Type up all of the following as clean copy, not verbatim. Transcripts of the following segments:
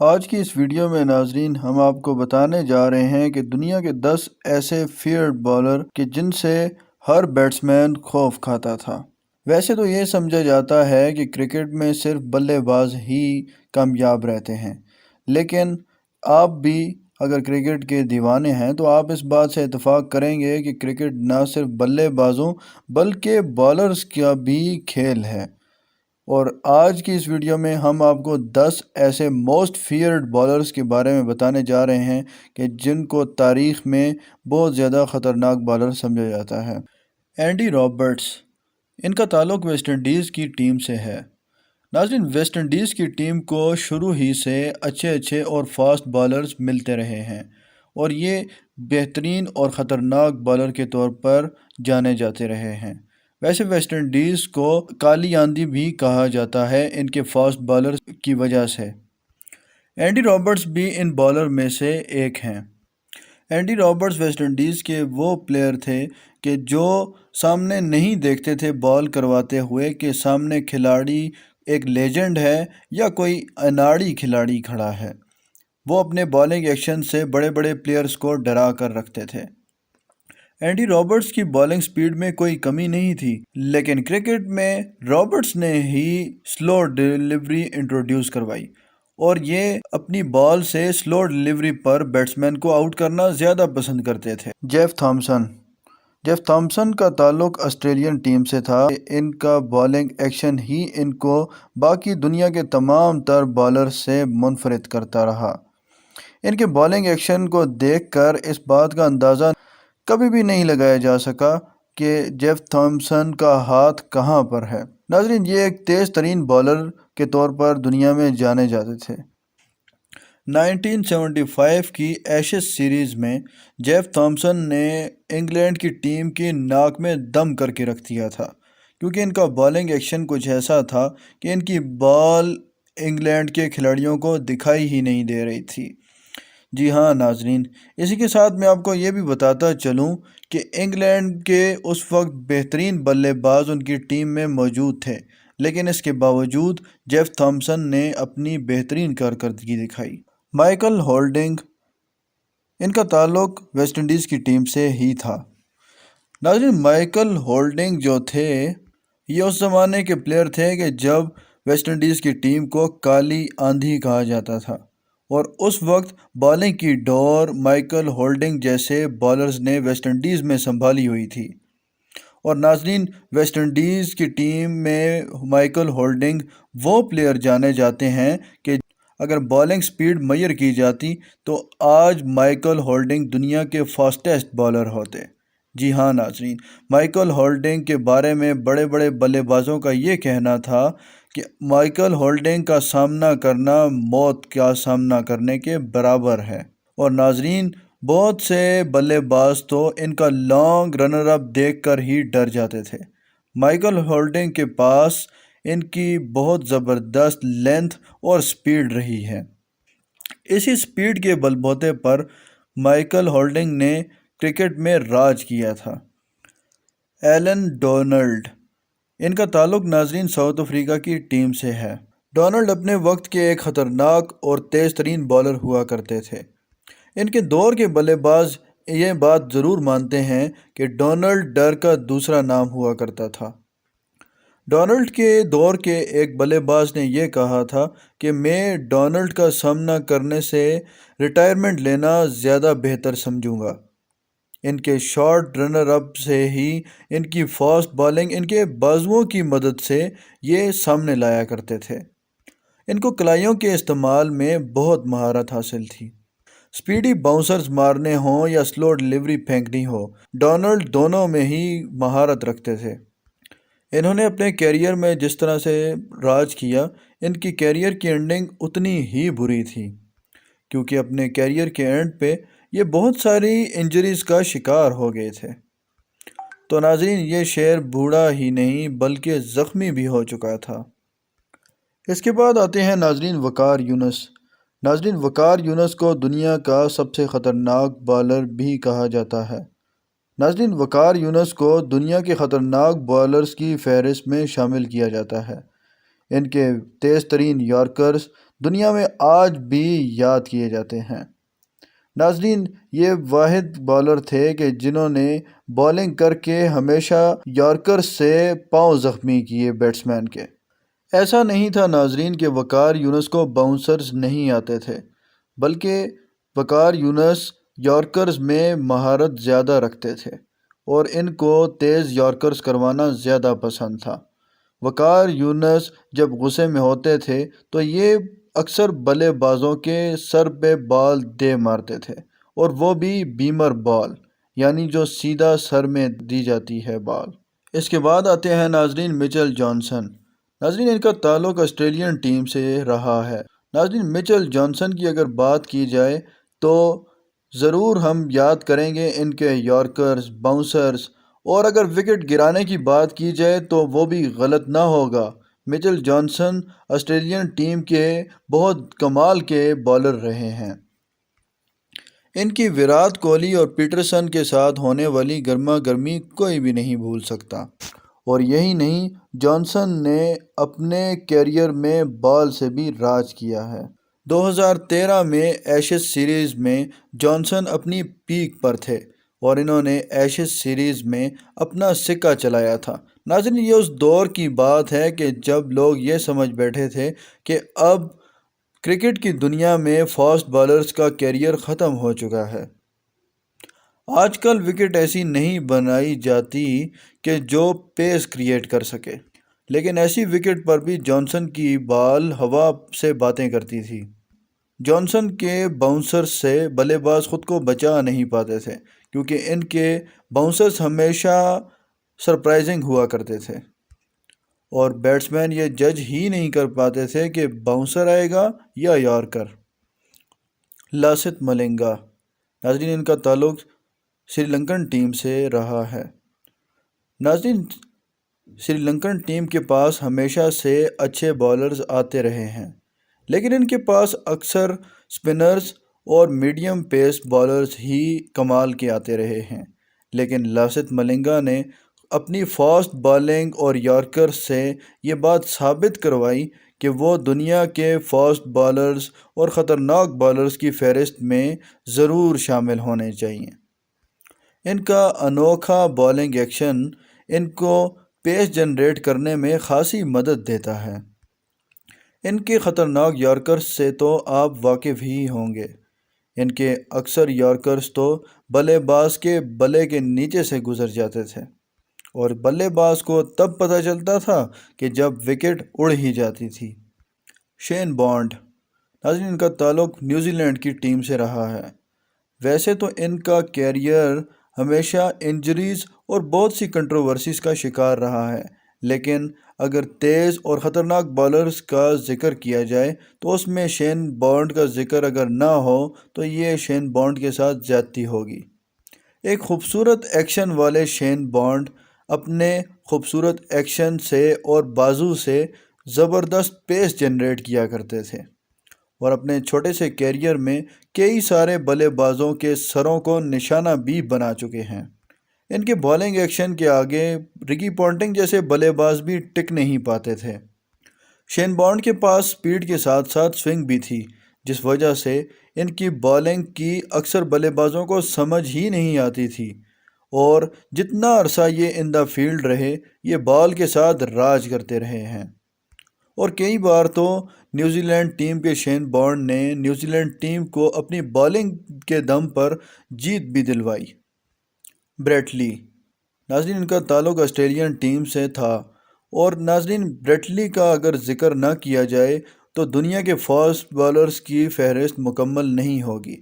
آج کی اس ویڈیو میں ناظرین ہم آپ کو بتانے جا رہے ہیں کہ دنیا کے 10 ایسے فیئرڈ بالر کہ جن سے ہر بیٹسمین خوف کھاتا تھا۔ ویسے تو یہ سمجھا جاتا ہے کہ کرکٹ میں صرف بلے باز ہی کامیاب رہتے ہیں، لیکن آپ بھی اگر کرکٹ کے دیوانے ہیں تو آپ اس بات سے اتفاق کریں گے کہ کرکٹ نہ صرف بلے بازوں بلکہ بالرز کا بھی کھیل ہے۔ اور آج کی اس ویڈیو میں ہم آپ کو 10 ایسے موسٹ فیئرڈ بالرز کے بارے میں بتانے جا رہے ہیں کہ جن کو تاریخ میں بہت زیادہ خطرناک بالر سمجھا جاتا ہے۔ اینڈی رابرٹس، ان کا تعلق ویسٹ انڈیز کی ٹیم سے ہے۔ ناظرین، ویسٹ انڈیز کی ٹیم کو شروع ہی سے اچھے اور فاسٹ بالرز ملتے رہے ہیں اور یہ بہترین اور خطرناک بالر کے طور پر جانے جاتے رہے ہیں۔ ویسے ویسٹ انڈیز کو کالی آندھی بھی کہا جاتا ہے ان کے فاسٹ بالر کی وجہ سے۔ اینڈی رابرٹس بھی ان بالر میں سے ایک ہیں۔ اینڈی رابرٹس ویسٹ انڈیز کے وہ پلیئر تھے کہ جو سامنے نہیں دیکھتے تھے بال کرواتے ہوئے کہ سامنے کھلاڑی ایک لیجنڈ ہے یا کوئی اناڑی کھلاڑی کھڑا ہے۔ وہ اپنے بالنگ ایکشن سے بڑے بڑے پلیئرز کو ڈرا کر رکھتے تھے۔ اینڈی رابرٹس کی بالنگ سپیڈ میں کوئی کمی نہیں تھی، لیکن کرکٹ میں رابرٹس نے ہی سلو ڈیلیوری انٹروڈیوس کروائی اور یہ اپنی بال سے سلو ڈیلیوری پر بیٹسمین کو آؤٹ کرنا زیادہ پسند کرتے تھے۔ جیف تھامسن کا تعلق آسٹریلین ٹیم سے تھا۔ ان کا بالنگ ایکشن ہی ان کو باقی دنیا کے تمام تر بالر سے منفرد کرتا رہا۔ ان کے بالنگ ایکشن کو دیکھ کر اس بات کا اندازہ کبھی بھی نہیں لگایا جا سکا کہ جیف تھامسن کا ہاتھ کہاں پر ہے۔ ناظرین، یہ ایک تیز ترین بالر کے طور پر دنیا میں جانے جاتے تھے۔ 1975 کی ایشز سیریز میں جیف تھامسن نے انگلینڈ کی ٹیم کی ناک میں دم کر کے رکھ دیا تھا، کیونکہ ان کا بالنگ ایکشن کچھ ایسا تھا کہ ان کی بال انگلینڈ کے کھلاڑیوں کو دکھائی ہی نہیں دے رہی تھی۔ جی ہاں ناظرین، اسی کے ساتھ میں آپ کو یہ بھی بتاتا چلوں کہ انگلینڈ کے اس وقت بہترین بلے باز ان کی ٹیم میں موجود تھے، لیکن اس کے باوجود جیف تھامسن نے اپنی بہترین کارکردگی دکھائی۔ مائیکل ہولڈنگ، ان کا تعلق ویسٹ انڈیز کی ٹیم سے ہی تھا۔ ناظرین، مائیکل ہولڈنگ جو تھے یہ اس زمانے کے پلیئر تھے کہ جب ویسٹ انڈیز کی ٹیم کو کالی آندھی کہا جاتا تھا، اور اس وقت بالنگ کی ڈور مائیکل ہولڈنگ جیسے بالرز نے ویسٹ انڈیز میں سنبھالی ہوئی تھی۔ اور ناظرین، ویسٹ انڈیز کی ٹیم میں مائیکل ہولڈنگ وہ پلیئر جانے جاتے ہیں کہ اگر بالنگ سپیڈ میئر کی جاتی تو آج مائیکل ہولڈنگ دنیا کے فاسٹیسٹ بالر ہوتے۔ جی ہاں ناظرین، مائیکل ہولڈنگ کے بارے میں بڑے بڑے بلے بازوں کا یہ کہنا تھا کہ مائیکل ہولڈنگ کا سامنا کرنا موت کا سامنا کرنے کے برابر ہے۔ اور ناظرین، بہت سے بلے باز تو ان کا لانگ رنر اپ دیکھ کر ہی ڈر جاتے تھے۔ مائیکل ہولڈنگ کے پاس ان کی بہت زبردست لینتھ اور سپیڈ رہی ہے۔ اسی سپیڈ کے بل بوتے پر مائیکل ہولڈنگ نے کرکٹ میں راج کیا تھا۔ ایلن ڈونلڈ، ان کا تعلق ناظرین ساؤتھ افریقہ کی ٹیم سے ہے۔ ڈونلڈ اپنے وقت کے ایک خطرناک اور تیز ترین بالر ہوا کرتے تھے۔ ان کے دور کے بلے باز یہ بات ضرور مانتے ہیں کہ ڈونلڈ ڈر کا دوسرا نام ہوا کرتا تھا۔ ڈونلڈ کے دور کے ایک بلے باز نے یہ کہا تھا کہ میں ڈونلڈ کا سامنا کرنے سے ریٹائرمنٹ لینا زیادہ بہتر سمجھوں گا۔ ان کے شارٹ رنر اپ سے ہی ان کی فاسٹ بالنگ ان کے بازوؤں کی مدد سے یہ سامنے لایا کرتے تھے۔ ان کو کلائیوں کے استعمال میں بہت مہارت حاصل تھی۔ سپیڈی باؤنسرز مارنے ہوں یا سلو ڈیلیوری پھینکنی ہو، ڈونلڈ دونوں میں ہی مہارت رکھتے تھے۔ انہوں نے اپنے کیریئر میں جس طرح سے راج کیا، ان کی کیریئر کی اینڈنگ اتنی ہی بری تھی، کیونکہ اپنے کیریئر کے اینڈ پہ یہ بہت ساری انجریز کا شکار ہو گئے تھے۔ تو ناظرین، یہ شعر بوڑھا ہی نہیں بلکہ زخمی بھی ہو چکا تھا۔ اس کے بعد آتے ہیں ناظرین وقار یونس۔ ناظرین، وقار یونس کو دنیا کا سب سے خطرناک بالر بھی کہا جاتا ہے۔ ناظرین، وقار یونس کو دنیا کے خطرناک بالرز کی فہرست میں شامل کیا جاتا ہے۔ ان کے تیز ترین یارکرز دنیا میں آج بھی یاد کیے جاتے ہیں۔ ناظرین، یہ واحد بالر تھے کہ جنہوں نے بالنگ کر کے ہمیشہ یارکر سے پاؤں زخمی کیے بیٹسمین کے۔ ایسا نہیں تھا ناظرین کہ وقار یونس کو باؤنسرز نہیں آتے تھے، بلکہ وقار یونس یارکرز میں مہارت زیادہ رکھتے تھے اور ان کو تیز یارکرز کروانا زیادہ پسند تھا۔ وقار یونس جب غصے میں ہوتے تھے تو یہ اکثر بلے بازوں کے سر پہ بال دے مارتے تھے، اور وہ بھی بیمر بال، یعنی جو سیدھا سر میں دی جاتی ہے بال۔ اس کے بعد آتے ہیں ناظرین مچل جانسن۔ ناظرین، ان کا تعلق آسٹریلین ٹیم سے رہا ہے۔ ناظرین، مچل جانسن کی اگر بات کی جائے تو ضرور ہم یاد کریں گے ان کے یارکرز، باؤنسرز، اور اگر وکٹ گرانے کی بات کی جائے تو وہ بھی غلط نہ ہوگا۔ مچل جانسن آسٹریلین ٹیم کے بہت کمال کے بالر رہے ہیں۔ ان کی وراٹ کوہلی اور پیٹرسن کے ساتھ ہونے والی گرما گرمی کوئی بھی نہیں بھول سکتا۔ اور یہی نہیں، جانسن نے اپنے کیریئر میں بال سے بھی راج کیا ہے۔ 2013 میں ایشز سیریز میں جانسن اپنی پیک پر تھے اور انہوں نے ایشز سیریز میں اپنا سکہ چلایا تھا۔ ناظرین، یہ اس دور کی بات ہے کہ جب لوگ یہ سمجھ بیٹھے تھے کہ اب کرکٹ کی دنیا میں فاسٹ بالرز کا کیریئر ختم ہو چکا ہے۔ آج کل وکٹ ایسی نہیں بنائی جاتی کہ جو پیس کریٹ کر سکے، لیکن ایسی وکٹ پر بھی جانسن کی بال ہوا سے باتیں کرتی تھی۔ جانسن کے باؤنسر سے بلے باز خود کو بچا نہیں پاتے تھے، کیونکہ ان کے باؤنسرز ہمیشہ سرپرائزنگ ہوا کرتے تھے اور بیٹسمین یہ جج ہی نہیں کر پاتے تھے کہ باؤنسر آئے گا یا یارکر۔ لاست ملنگا۔ ناظرین، ان کا تعلق سری لنکن ٹیم سے رہا ہے۔ ناظرین، سری لنکن ٹیم کے پاس ہمیشہ سے اچھے بالرز آتے رہے ہیں، لیکن ان کے پاس اکثر سپنرز اور میڈیم پیس بالرز ہی کمال کے آتے رہے ہیں۔ لیکن لاست ملنگا نے اپنی فاسٹ بالنگ اور یارکر سے یہ بات ثابت کروائی کہ وہ دنیا کے فاسٹ بالرز اور خطرناک بالرز کی فہرست میں ضرور شامل ہونے چاہئیں۔ ان کا انوکھا بالنگ ایکشن ان کو پیس جنریٹ کرنے میں خاصی مدد دیتا ہے۔ ان کے خطرناک یارکرز سے تو آپ واقف ہی ہوں گے۔ ان کے اکثر یارکرز تو بلے باز کے بلے کے نیچے سے گزر جاتے تھے اور بلے باز کو تب پتہ چلتا تھا کہ جب وکٹ اڑ ہی جاتی تھی۔ شین بانڈ۔ ناظرین، ان کا تعلق نیوزی لینڈ کی ٹیم سے رہا ہے۔ ویسے تو ان کا کیریئر ہمیشہ انجریز اور بہت سی کنٹروورسیز کا شکار رہا ہے، لیکن اگر تیز اور خطرناک بالرز کا ذکر کیا جائے تو اس میں شین بانڈ کا ذکر اگر نہ ہو تو یہ شین بانڈ کے ساتھ زیادتی ہوگی۔ ایک خوبصورت ایکشن والے شین بانڈ اپنے خوبصورت ایکشن سے اور بازو سے زبردست پیس جنریٹ کیا کرتے تھے اور اپنے چھوٹے سے کیریئر میں کئی سارے بلے بازوں کے سروں کو نشانہ بھی بنا چکے ہیں۔ ان کے بالنگ ایکشن کے آگے رکی پونٹنگ جیسے بلے باز بھی ٹک نہیں پاتے تھے۔ شین بانڈ کے پاس سپیڈ کے ساتھ ساتھ سوئنگ بھی تھی، جس وجہ سے ان کی بالنگ کی اکثر بلے بازوں کو سمجھ ہی نہیں آتی تھی، اور جتنا عرصہ یہ ان دا فیلڈ رہے یہ بال کے ساتھ راج کرتے رہے ہیں۔ اور کئی بار تو نیوزی لینڈ ٹیم کے شین بانڈ نے نیوزی لینڈ ٹیم کو اپنی بالنگ کے دم پر جیت بھی دلوائی۔ بریٹ لی۔ ناظرین، ان کا تعلق آسٹریلین ٹیم سے تھا، اور ناظرین بریٹ لی کا اگر ذکر نہ کیا جائے تو دنیا کے فاسٹ بالرز کی فہرست مکمل نہیں ہوگی۔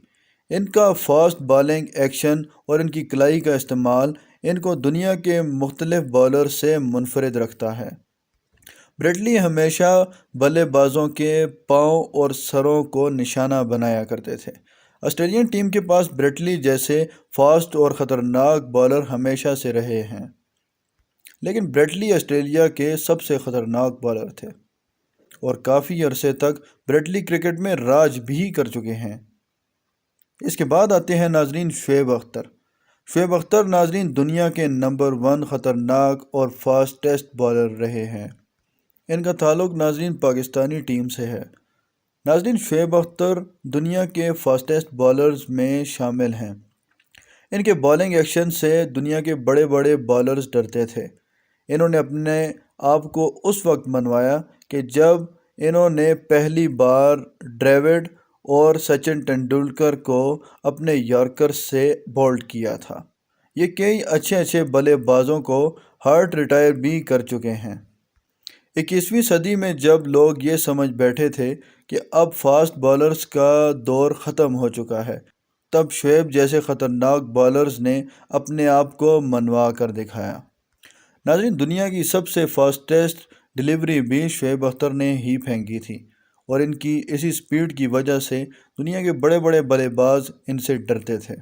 ان کا فاسٹ بالنگ ایکشن اور ان کی کلائی کا استعمال ان کو دنیا کے مختلف بالرز سے منفرد رکھتا ہے۔ بریٹ لی ہمیشہ بلے بازوں کے پاؤں اور سروں کو نشانہ بنایا کرتے تھے۔ آسٹریلین ٹیم کے پاس بریٹ لی جیسے فاسٹ اور خطرناک بالر ہمیشہ سے رہے ہیں، لیکن بریٹ لی آسٹریلیا کے سب سے خطرناک بالر تھے اور کافی عرصے تک بریٹ لی کرکٹ میں راج بھی کر چکے ہیں۔ اس کے بعد آتے ہیں ناظرین شعیب اختر۔ شعیب اختر ناظرین دنیا کے نمبر 1 خطرناک اور فاسٹسٹ بالر رہے ہیں۔ ان کا تعلق ناظرین پاکستانی ٹیم سے ہے۔ ناظرین، شعیب اختر دنیا کے فاسٹسٹ بالرز میں شامل ہیں۔ ان کے بالنگ ایکشن سے دنیا کے بڑے بڑے بالرز ڈرتے تھے۔ انہوں نے اپنے آپ کو اس وقت منوایا کہ جب انہوں نے پہلی بار ڈریوڈ اور سچن ٹنڈولکر کو اپنے یارکر سے بولڈ کیا تھا۔ یہ کئی اچھے بلے بازوں کو ہارٹ ریٹائر بھی کر چکے ہیں۔ 21ویں صدی میں جب لوگ یہ سمجھ بیٹھے تھے کہ اب فاسٹ بالرز کا دور ختم ہو چکا ہے، تب شعیب جیسے خطرناک بالرز نے اپنے آپ کو منوا کر دکھایا۔ ناظرین، دنیا کی سب سے فاسٹسٹ ڈیلیوری بھی شعیب اختر نے ہی پھینکی تھی، اور ان کی اسی سپیڈ کی وجہ سے دنیا کے بڑے بڑے بلے باز ان سے ڈرتے تھے۔